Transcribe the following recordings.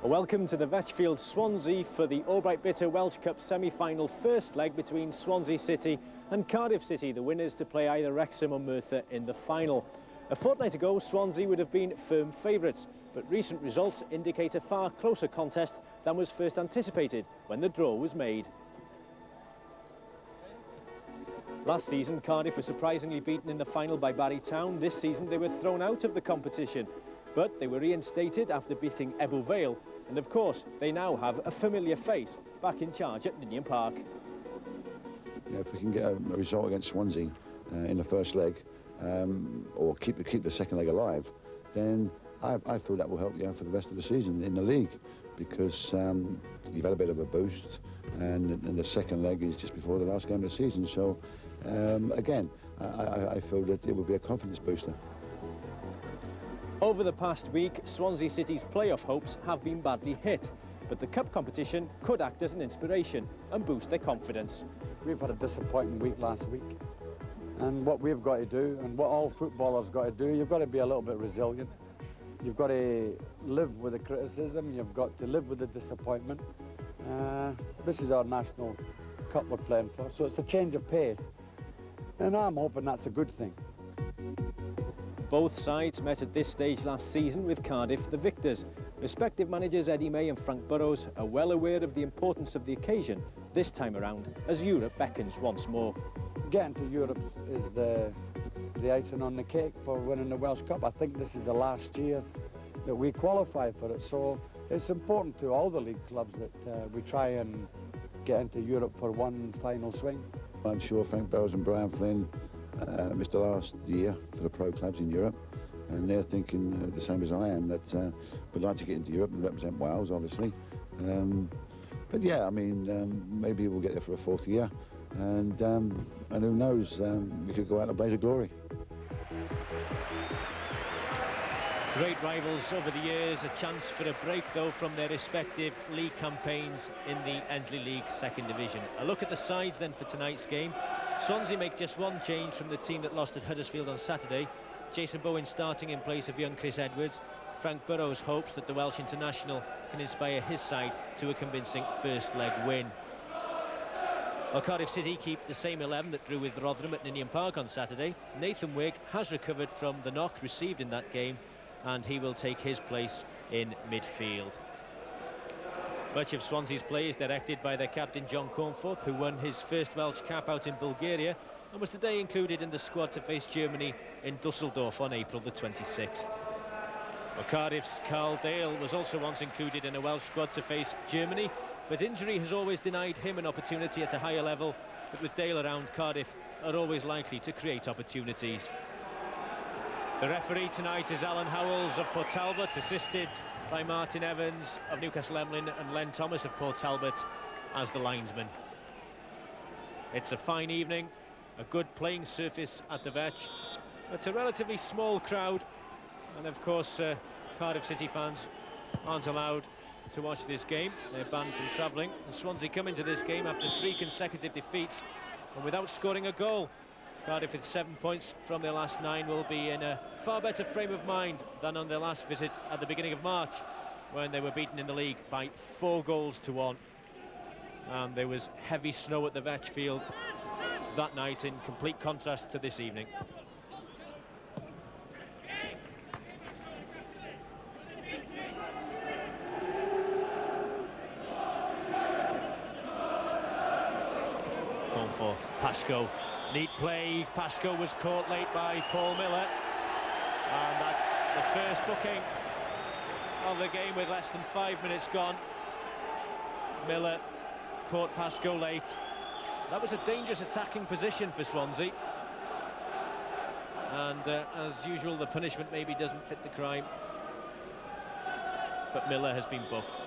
Welcome to the Vetch Field, Swansea for the Albright Bitter Welsh Cup Semi Final first leg between Swansea City and Cardiff City, the winners to play either Wrexham or Merthyr in the final. A fortnight ago, Swansea would have been firm favourites, but recent results indicate a far closer contest than was first anticipated when the draw was made. Last season, Cardiff were surprisingly beaten in the final by Barry Town. This season, they were thrown out of the competition, but they were reinstated after beating Ebbw Vale, and of course, they now have a familiar face back in charge at Ninian Park. Yeah, if we can get a result against Swansea in the first leg, or keep the second leg alive, then I feel that will help you for the rest of the season in the league, because you've had a bit of a boost, and the second leg is just before the last game of the season. So again, I feel that it will be a confidence booster. Over the past week, Swansea City's playoff hopes have been badly hit, but the cup competition could act as an inspiration and boost their confidence. We've had a disappointing week last week, and what we've got to do, and what all footballers got to do, you've got to be a little bit resilient. You've got to live with the criticism, you've got to live with the disappointment. This is our national cup we're playing for, so it's a change of pace, and I'm hoping that's a good thing. Both sides met at this stage last season with Cardiff the victors. Respective managers Eddie May and Frank Burrows are well aware of the importance of the occasion this time around as Europe beckons once more. Getting to Europe is the icing on the cake for winning the Welsh Cup. I think this is the last year that we qualify for it, so it's important to all the league clubs that we try and get into Europe for one final swing. I'm sure Frank Burrows and Brian Flynn missed the last year for the pro clubs in Europe, and they're thinking the same as I am, that we'd like to get into Europe and represent Wales, obviously. But yeah, I mean, maybe we'll get there for a fourth year, and who knows, we could go out in a blaze of glory. Great rivals over the years, a chance for a break though from their respective league campaigns in the Ensley League Second Division. A look at the sides then for tonight's game. Swansea make just one change from the team that lost at Huddersfield on Saturday. Jason Bowen starting in place of young Chris Edwards. Frank Burrows hopes that the Welsh international can inspire his side to a convincing first leg win. Well, Cardiff City keep the same 11 that drew with Rotherham at Ninian Park on Saturday. Nathan Wigg has recovered from the knock received in that game, and he will take his place in midfield. Much of Swansea's play is directed by their captain John Cornforth, who won his first Welsh cap out in Bulgaria and was today included in the squad to face Germany in Dusseldorf on April the 26th. Well, Cardiff's Carl Dale was also once included in a Welsh squad to face Germany, but injury has always denied him an opportunity at a higher level. But with Dale around, Cardiff are always likely to create opportunities. The referee tonight is Alan Howells of Port Talbot, assisted by Martin Evans of Newcastle Emlyn and Len Thomas of Port Talbot as the linesman. It's a fine evening, a good playing surface at the Vetch, but a relatively small crowd, and of course Cardiff City fans aren't allowed to watch this game. They're banned from travelling, and Swansea come into this game after 3 consecutive defeats and without scoring a goal. Cardiff, with 7 points from their last 9, will be in a far better frame of mind than on their last visit at the beginning of March, when they were beaten in the league by 4 goals to 1. And there was heavy snow at the Vetch Field that night, in complete contrast to this evening. Cornforth, Pascoe. Neat play. Pascoe was caught late by Paul Millar, and that's the first booking of the game with less than 5 minutes gone. Millar caught Pascoe late. That was a dangerous attacking position for Swansea, and as usual, the punishment maybe doesn't fit the crime, but Millar has been booked.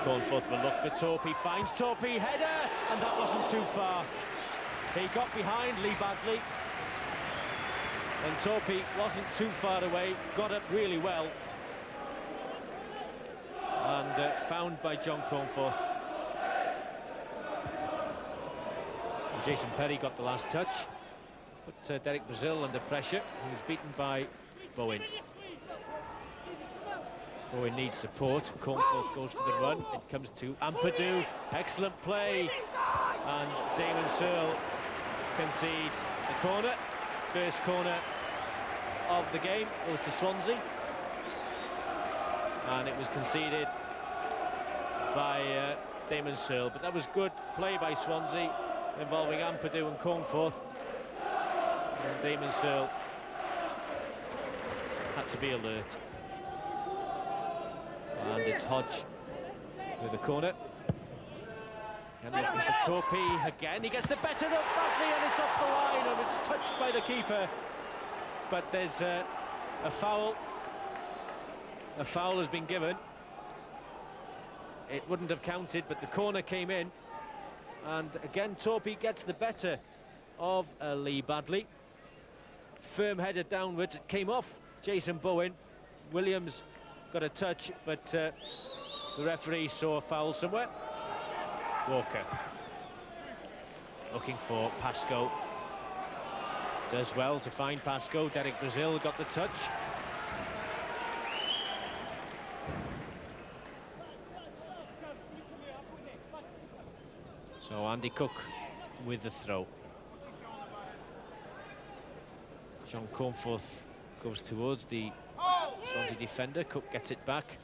Cornforth will look for Torpey, finds Torpey, header, and that wasn't too far. He got behind Lee Badley, and Torpey wasn't too far away, got up really well, and found by John Cornforth. And Jason Perry got the last touch, but Derek Brazil under pressure, he was beaten by Bowen. Bowen needs support. Cornforth goes for the run. It comes to Ampadu. Excellent play. And Damon Searle concedes the corner. First corner of the game goes to Swansea. And it was conceded by Damon Searle. But that was good play by Swansea, involving Ampadu and Cornforth. And Damon Searle had to be alert. And it's Hodge with the corner. And looking for Torpey again. He gets the better of Batley, and it's off the line, and it's touched by the keeper. But there's a foul. A foul has been given. It wouldn't have counted, but the corner came in. And again, Torpey gets the better of Lee Badley. Firm header downwards. It came off Jason Bowen. Williams got a touch, but the referee saw a foul somewhere. Walker looking for Pascoe. Does well to find Pascoe. Derek Brazil got the touch. So Andy Cook with the throw. John Cornforth goes towards the Swansea defender. Cook gets it back.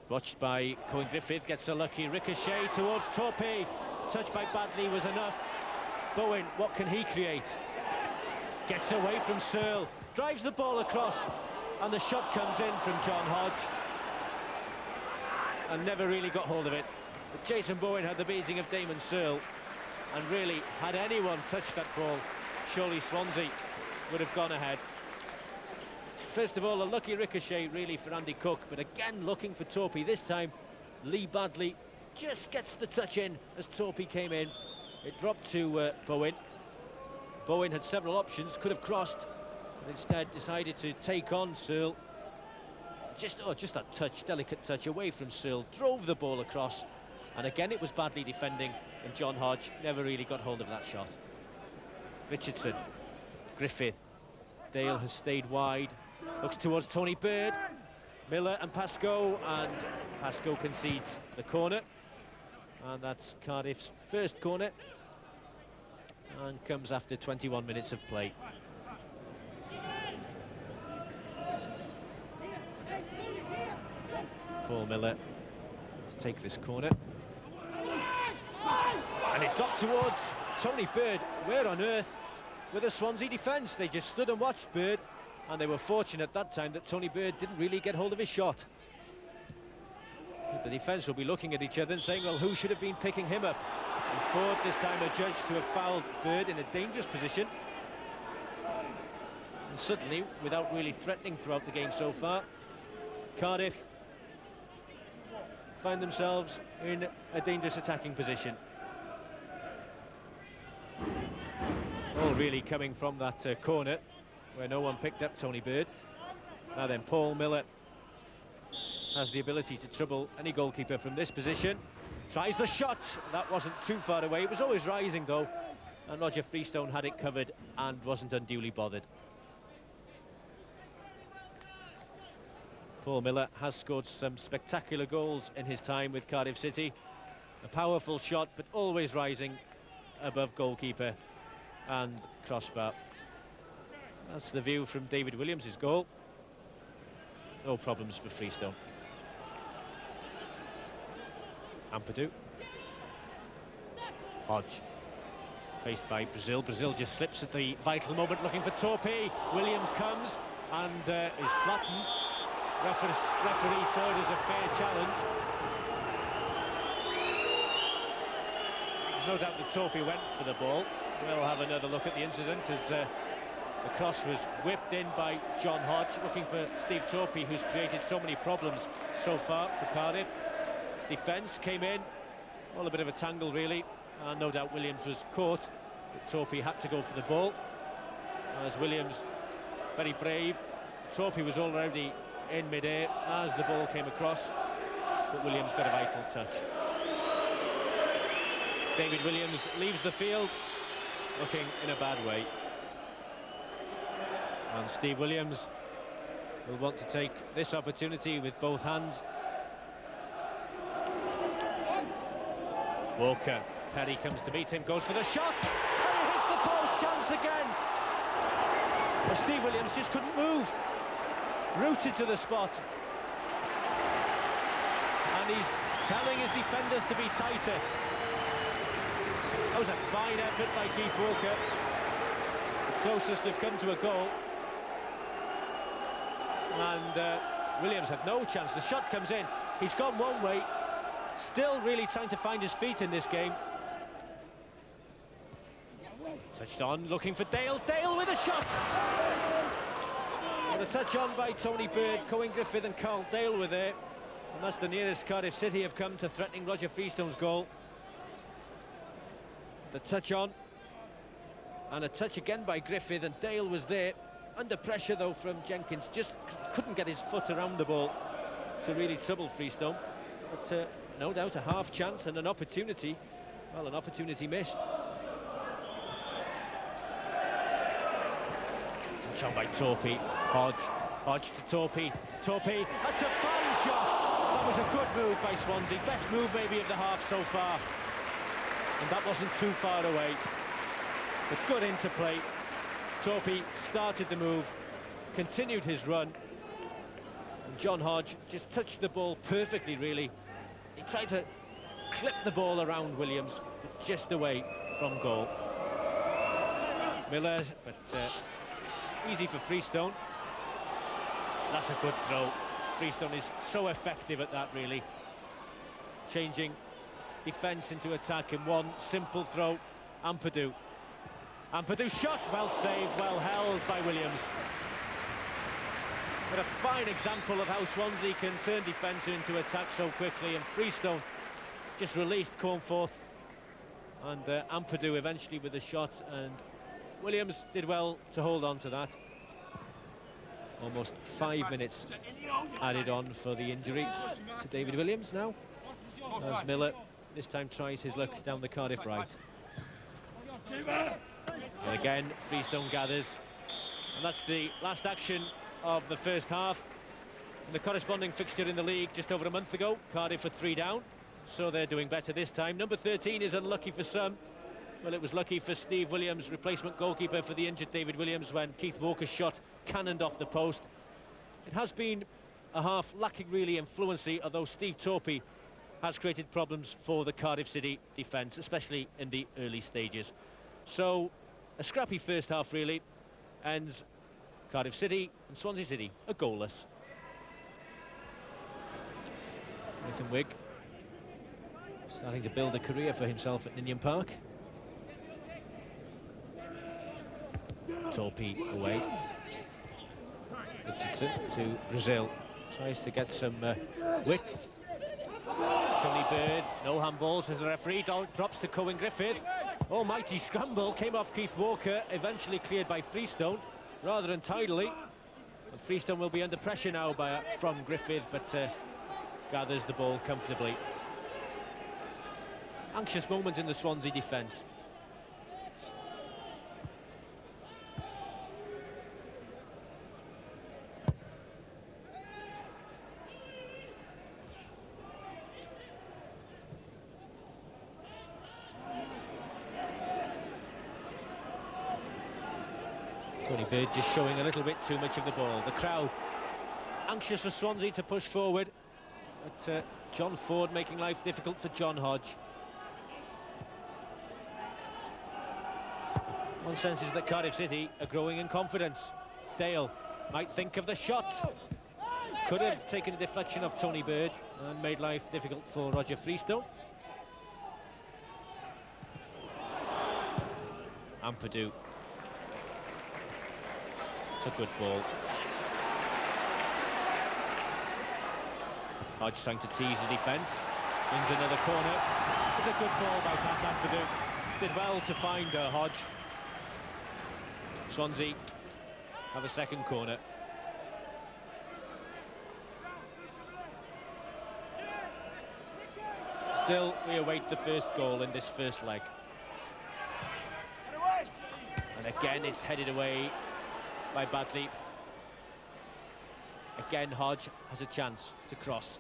Watched by Cohen Griffith, gets a lucky ricochet towards Torpey. Touch by Badley was enough. Bowen, what can he create? Gets away from Searle, drives the ball across, and the shot comes in from John Hodge. And never really got hold of it. But Jason Bowen had the beating of Damon Searle, and really, had anyone touched that ball, surely Swansea would have gone ahead. First of all, a lucky ricochet really for Andy Cook, but again looking for Torpey. This time Lee Badley just gets the touch in as Torpey came in. It dropped to Bowen. Bowen had several options, could have crossed, but instead decided to take on Searle. Just that touch, delicate touch away from Searle, drove the ball across, and again it was Badley defending, and John Hodge never really got hold of that shot. Richardson, Griffith, Dale has stayed wide. Looks towards Tony Bird, Millar and Pascoe, and Pascoe concedes the corner. And that's Cardiff's first corner, and comes after 21 minutes of play. Paul Millar to take this corner. And it dropped towards Tony Bird. Where on earth were the Swansea defence? They just stood and watched Bird. And they were fortunate that time that Tony Bird didn't really get hold of his shot. The defence will be looking at each other and saying, well, who should have been picking him up? And Ford this time adjudged to have fouled Bird in a dangerous position. And suddenly, without really threatening throughout the game so far, Cardiff find themselves in a dangerous attacking position. All really coming from that corner, where no one picked up Tony Bird. Now then, Paul Millar has the ability to trouble any goalkeeper from this position. Tries the shot. That wasn't too far away. It was always rising, though. And Roger Freestone had it covered and wasn't unduly bothered. Paul Millar has scored some spectacular goals in his time with Cardiff City. A powerful shot, but always rising above goalkeeper and crossbar. That's the view from David Williams' goal. No problems for Freestone. Ampadu. Hodge. Faced by Brazil. Brazil just slips at the vital moment, looking for Torpey. Williams comes and is flattened. Referee saw it as a fair challenge. There's no doubt that Torpey went for the ball. We'll have another look at the incident as the cross was whipped in by John Hodge, looking for Steve Torpey, who's created so many problems so far for Cardiff. His defence came in, all a bit of a tangle really, and no doubt Williams was caught, but Torpey had to go for the ball. As Williams, very brave, Torpey was already in mid-air as the ball came across, but Williams got a vital touch. David Williams leaves the field looking in a bad way. And Steve Williams will want to take this opportunity with both hands. Walker, Perry comes to meet him, goes for the shot, and he hits the post, chance again. But Steve Williams just couldn't move, rooted to the spot. And he's telling his defenders to be tighter. That was a fine effort by Keith Walker. The closest they've come to a goal. And Williams had no chance. The shot comes in. He's gone one way. Still really trying to find his feet in this game. Touched on, looking for Dale. Dale with a shot! And a touch on by Tony Bird. Cohen Griffith and Carl Dale were there. And that's the nearest Cardiff City have come to threatening Roger Freestone's goal. The touch on. And a touch again by Griffith, and Dale was there. Under pressure though from Jenkins. Just couldn't get his foot around the ball to really trouble Freestone. But no doubt a half chance and an opportunity. Well, an opportunity missed. Touch on by Torpy. Hodge to Torpy. Torpy, that's a fine shot. That was a good move by Swansea. Best move maybe of the half so far. And that wasn't too far away. But good interplay. Torpy started the move, continued his run. And John Hodge just touched the ball perfectly, really. He tried to clip the ball around Williams, but just away from goal. Millar, but easy for Freestone. That's a good throw. Freestone is so effective at that, really. Changing defence into attack in one simple throw. Ampadu shot, well saved, well held by Williams. But a fine example of how Swansea can turn defence into attack so quickly, and Freestone just released Cornforth, and Ampadu eventually with a shot, and Williams did well to hold on to that. Almost 5 minutes added on for the injury to David Williams now, as Millar this time tries his luck down the Cardiff right. And again, Freestone gathers, and that's the last action of the first half. And the corresponding fixture in the league just over a month ago, Cardiff were 3 down, so they're doing better this time. Number 13 is unlucky for some. Well, it was lucky for Steve Williams, replacement goalkeeper for the injured David Williams, when Keith Walker's shot cannoned off the post. It has been a half lacking really in fluency, although Steve Torpy has created problems for the Cardiff City defence, especially in the early stages. So a scrappy first half really, ends Cardiff City and Swansea City are goalless. Nathan Wigg starting to build a career for himself at Ninian Park. Torpy away. Richardson to Brazil, tries to get some width. Tony Bird, no handballs as the referee drops to Cohen Griffith. Almighty scramble, came off Keith Walker, eventually cleared by Freestone, rather untidily. And Freestone will be under pressure now from Griffith, but gathers the ball comfortably. Anxious moment in the Swansea defence. Tony Bird just showing a little bit too much of the ball. The crowd anxious for Swansea to push forward, but John Ford making life difficult for John Hodge. One sense is that Cardiff City are growing in confidence. Dale might think of the shot. Could have taken a deflection of Tony Bird and made life difficult for Roger Freestone. Ampadu. It's a good ball. Hodge trying to tease the defence. Wins another corner. It's a good ball by Pat Ampadu. Did well to find Hodge. Swansea have a second corner. Still, we await the first goal in this first leg. And again, it's headed away by Badley. Again, Hodge has a chance to cross.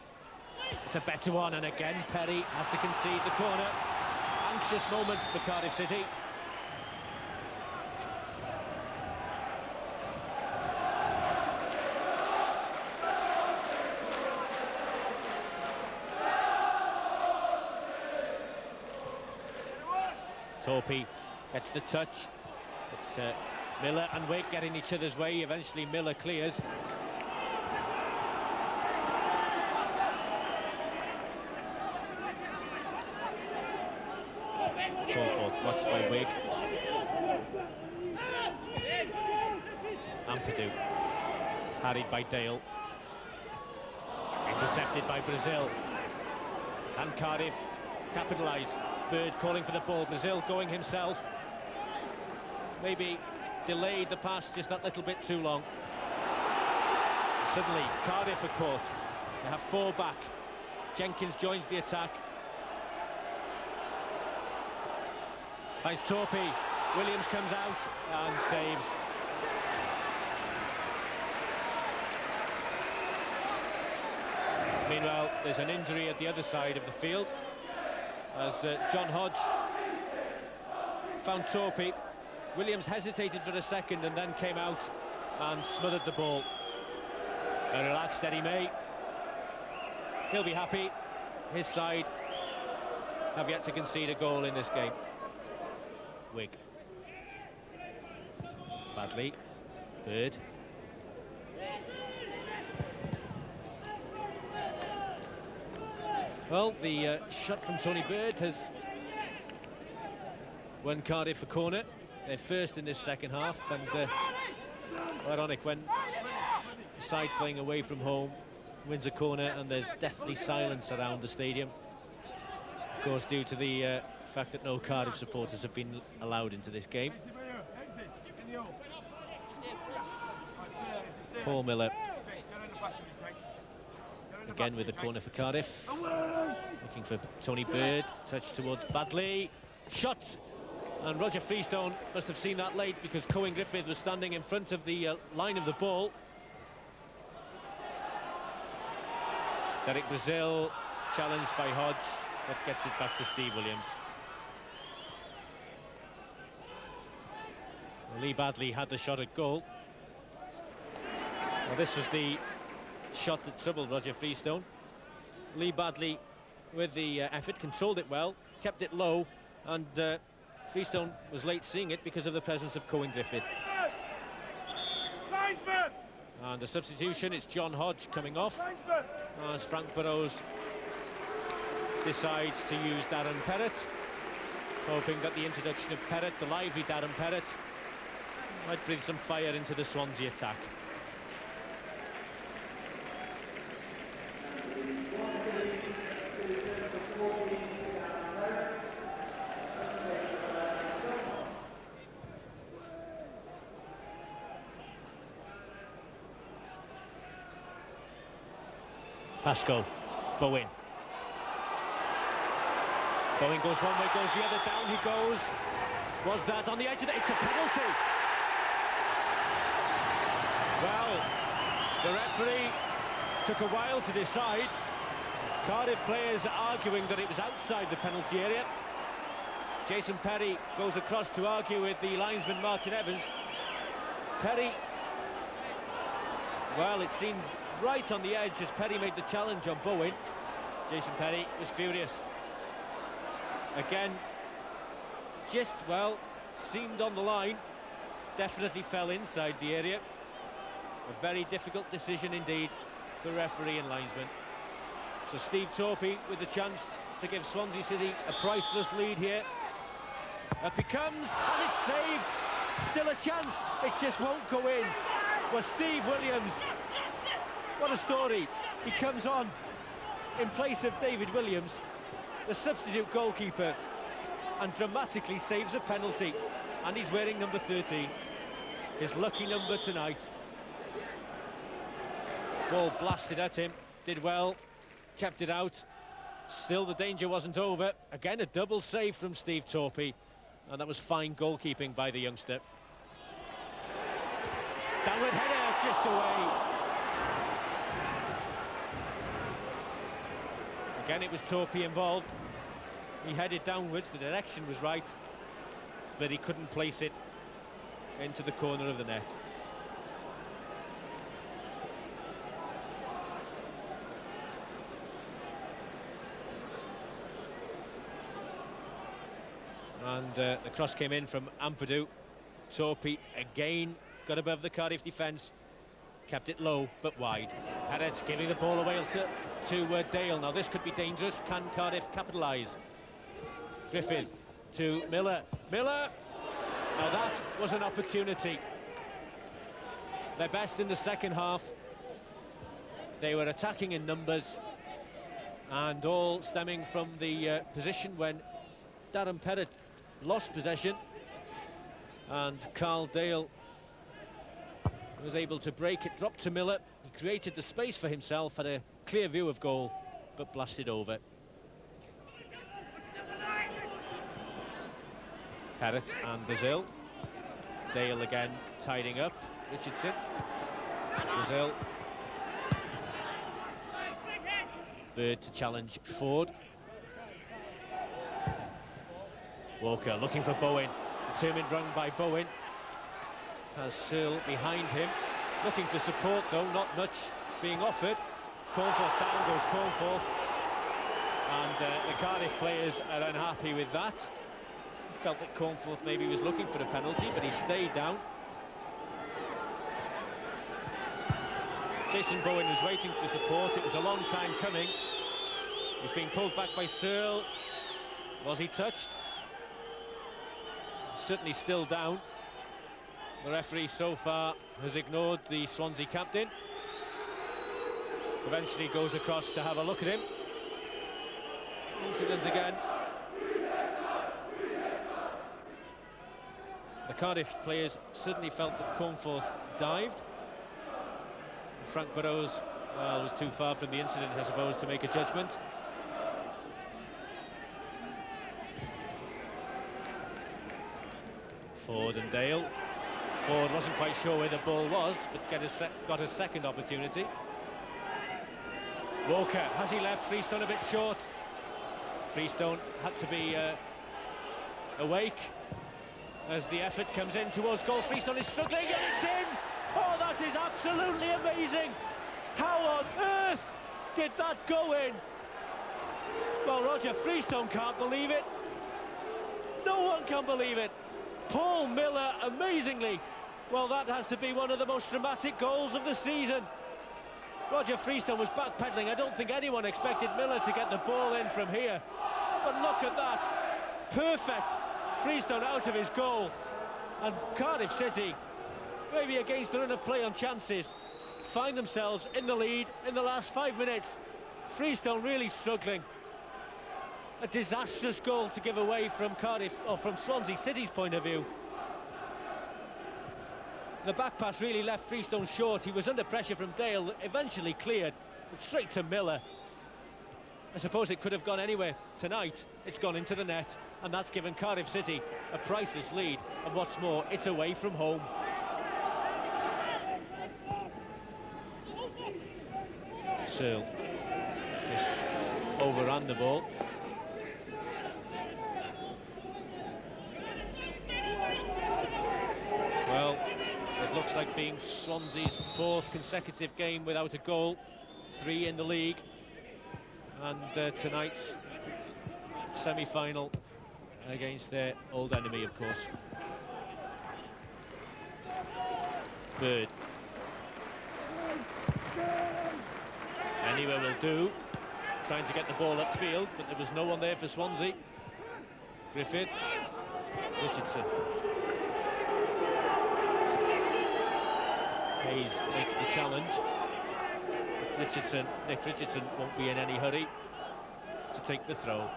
It's a better one, and again Perry has to concede the corner. Anxious moments for Cardiff City. Torpy gets the touch, but Millar and Wake get in each other's way. Eventually Millar clears. Call forth, watched by Wig. Ampadu, harried by Dale. Intercepted by Brazil. Can Cardiff capitalise? Bird calling for the ball. Brazil going himself. Maybe delayed the pass just that little bit too long. Suddenly Cardiff are caught. They have 4 back. Jenkins joins the attack. Finds Torpy. Williams comes out and saves. Meanwhile, there's an injury at the other side of the field, as John Hodge found Torpy. Williams hesitated for a second and then came out and smothered the ball. A relaxed Eddie May. He'll be happy. His side have yet to concede a goal in this game. Wig. Badly. Bird. Well, the shot from Tony Bird has won Cardiff a corner. They're first in this second half, and ironic when the side playing away from home wins a corner and there's deathly silence around the stadium. Of course, due to the fact that no Cardiff supporters have been allowed into this game. Paul Millar again with the corner for Cardiff. Looking for Tony Bird, touch towards Badley, shot, and Roger Freestone must have seen that late because Cohen Griffith was standing in front of the line of the ball. Derek Brazil challenged by Hodge, but gets it back to Steve Williams. Lee Badley had the shot at goal. Well, this was the shot that troubled Roger Freestone. Lee Badley with the effort, controlled it well, kept it low, and Freestone was late seeing it because of the presence of Cohen Griffith. And the substitution, it's John Hodge coming off as Frank Burrows decides to use Darren Perrott, hoping that the introduction of Perrott, the lively Darren Perrott, might bring some fire into the Swansea attack. Pascoe, Bowen. Bowen goes one way, goes the other, down he goes. Was that on the edge of it? It's a penalty. Well, the referee took a while to decide. Cardiff players are arguing that it was outside the penalty area. Jason Perry goes across to argue with the linesman Martin Evans. Perry, well, it seemed right on the edge as Perry made the challenge on Bowen. Jason Perry was furious. Again, just, well, seemed on the line. Definitely fell inside the area. A very difficult decision indeed for referee and linesman. So Steve Torpy with the chance to give Swansea City a priceless lead here. It becomes, and it's saved. Still a chance, it just won't go in. Well, Steve Williams, what a story. He comes on in place of David Williams, the substitute goalkeeper, and dramatically saves a penalty. And he's wearing number 13, his lucky number tonight. Ball blasted at him, did well, kept it out. Still the danger wasn't over. Again, a double save from Steve Torpy, and that was fine goalkeeping by the youngster. Downward header, just away. Again, it was Torpy involved. He headed downwards, the direction was right, but he couldn't place it into the corner of the net. And the cross came in from Ampadu. Torpy again got above the Cardiff defence, kept it low but wide. Perret giving the ball away to Dale. Now this could be dangerous. Can Cardiff capitalise? Griffin to Millar. Millar! Now that was an opportunity. Their best in the second half. They were attacking in numbers, and all stemming from the position when Darren Perret lost possession, and Carl Dale was able to break it, dropped to Millar. He created the space for himself, had a clear view of goal, but blasted over. Perret and Brazil. Dale again tidying up. Richardson. Brazil. Bird to challenge Ford. Walker looking for Bowen. Determined run by Bowen. Has Searle behind him. Looking for support though, not much being offered. Cornforth, down goes Cornforth. And the Cardiff players are unhappy with that. Felt that Cornforth maybe was looking for a penalty, but he stayed down. Jason Bowen was waiting for support. It was a long time coming. He was being pulled back by Searle. Was he touched? Certainly still down. The referee so far has ignored the Swansea captain. Eventually goes across to have a look at him. Incident again. The Cardiff players certainly felt that Cornforth dived. Frank Burrows was too far from the incident, I suppose, to make a judgment. Ford and Dale. Ford wasn't quite sure where the ball was, but got a second opportunity. Walker, has he left Freestone a bit short? Freestone had to be awake as the effort comes in towards goal. Freestone is struggling and it's in! Oh, that is absolutely amazing! How on earth did that go in? Well, Roger Freestone can't believe it. No one can believe it. Paul Millar, amazingly. Well, that has to be one of the most dramatic goals of the season. Roger Freestone was backpedaling. I don't think anyone expected Millar to get the ball in from here. But look at that. Perfect. Freestone out of his goal. And Cardiff City, maybe against the run of play on chances, find themselves in the lead in the last 5 minutes. Freestone really struggling. A disastrous goal to give away from Cardiff, or from Swansea City's point of view. The back pass really left Freestone short. He was under pressure from Dale, eventually cleared, but straight to Millar. I suppose it could have gone anywhere tonight. It's gone into the net, and that's given Cardiff City a priceless lead. And what's more, it's away from home. Searle just overran the ball. Well, it looks like being Swansea's 4th consecutive game without a goal, 3 in the league, and tonight's semi-final against their old enemy, of course. Bird. Anywhere will do. Trying to get the ball upfield, but there was no one there for Swansea. Griffith. Richardson. Hayes makes the challenge. Nick Richardson won't be in any hurry to take the throw.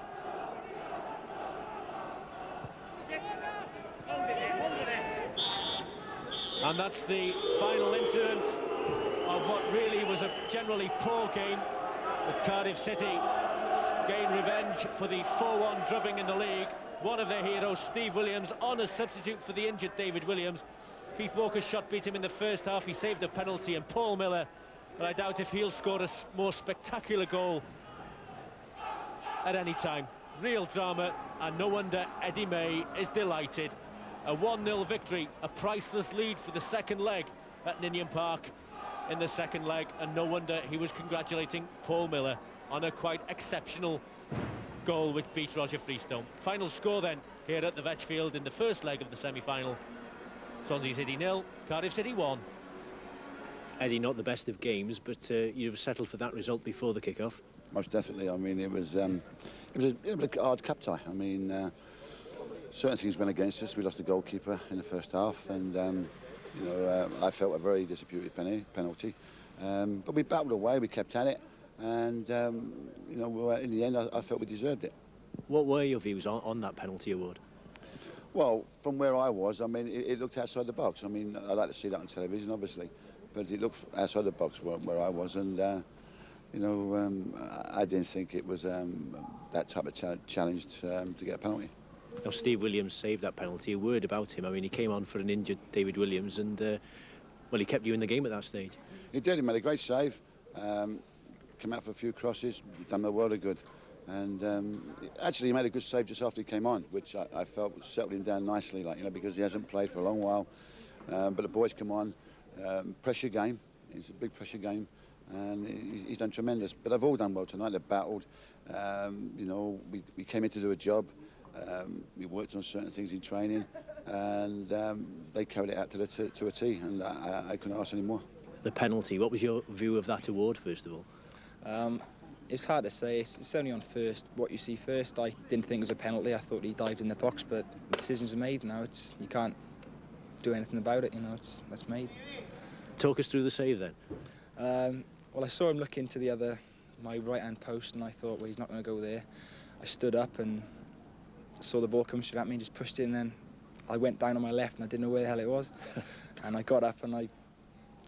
And that's the final incident of what really was a generally poor game. But Cardiff City gain revenge for the 4-1 drubbing in the league. One of their heroes, Steve Williams, on as substitute for the injured David Williams. Keith Walker's shot beat him in the first half. He saved a penalty, and Paul Millar, but I doubt if he'll score a more spectacular goal at any time. Real drama, and no wonder Eddie May is delighted. A 1-0 victory, a priceless lead for the second leg at Ninian Park in the second leg, and no wonder he was congratulating Paul Millar on a quite exceptional goal which beat Roger Freestone. Final score then here at the Vetch Field in the first leg of the semi-final. Swansea City 0, Cardiff City 1. Eddie, not the best of games, but you've settled for that result before the kick-off. Most definitely. I mean, it was a hard cup tie. I mean, certain things went against us. We lost the goalkeeper in the first half, and you know, I felt a very disputed penalty. But we battled away. We kept at it, and you know, in the end, I felt we deserved it. What were your views on that penalty award? Well, from where I was, I mean, it looked outside the box. I mean, I'd like to see that on television, obviously, but it looked outside the box where I was, and you know, I didn't think it was that type of challenge to get a penalty. Now, Steve Williams saved that penalty. A word about him. I mean, he came on for an injured David Williams, and well, he kept you in the game at that stage. He did. He made a great save. Came out for a few crosses, done the world of good. And actually, he made a good save just after he came on, which I felt was settling down nicely, like, you know, because he hasn't played for a long while. But the boys come on, pressure game. It's a big pressure game, and he's done tremendous. But they've all done well tonight. They've battled. You know, we came in to do a job. We worked on certain things in training, and they carried it out to a T, and I couldn't ask any more. The penalty, what was your view of that award, first of all? It's hard to say. It's only on first, what you see first. I didn't think it was a penalty. I thought he dived in the box, but the decisions are made now. You can't do anything about it, you know, that's made. Talk us through the save then. Well, I saw him look into my right-hand post, and I thought, well, he's not going to go there. I stood up and saw the ball come straight at me, just pushed it, and then I went down on my left, and I didn't know where the hell it was. And I got up, and I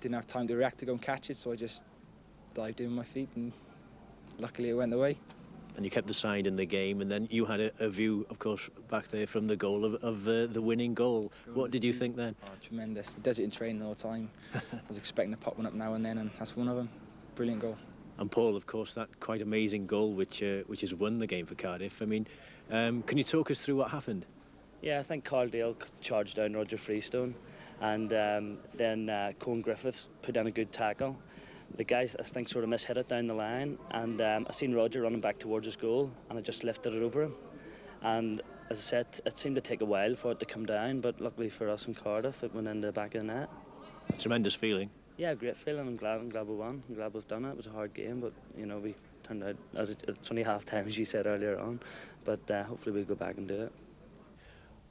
didn't have time to react to go and catch it, so I just dived in with my feet, and luckily it went the way. And you kept the side in the game, and then you had a view, of course, back there from the goal of the winning goal. What did you think then? Oh, tremendous. He does it in training all the time. I was expecting to pop one up now and then, and that's one of them. Brilliant goal. And Paul, of course, that quite amazing goal which has won the game for Cardiff. I mean, can you talk us through what happened? Yeah, I think Caldale charged down Roger Freestone, and then Colin Griffiths put in a good tackle. The guy, I think, sort of mishit it down the line, and I seen Roger running back towards his goal, and I just lifted it over him. And as I said, it seemed to take a while for it to come down, but luckily for us in Cardiff, it went in the back of the net. A tremendous feeling. Yeah, great feeling. I'm glad we won. I'm glad we've done it. It was a hard game, but you know, we turned out, it's only half time, as you said earlier on, but hopefully we'll go back and do it.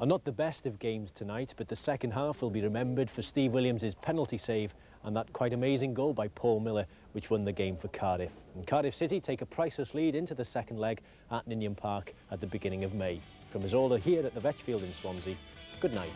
And not the best of games tonight, but the second half will be remembered for Steve Williams' penalty save and that quite amazing goal by Paul Millar, which won the game for Cardiff. And Cardiff City take a priceless lead into the second leg at Ninian Park at the beginning of May. From us all here at the Vetch Field in Swansea, good night.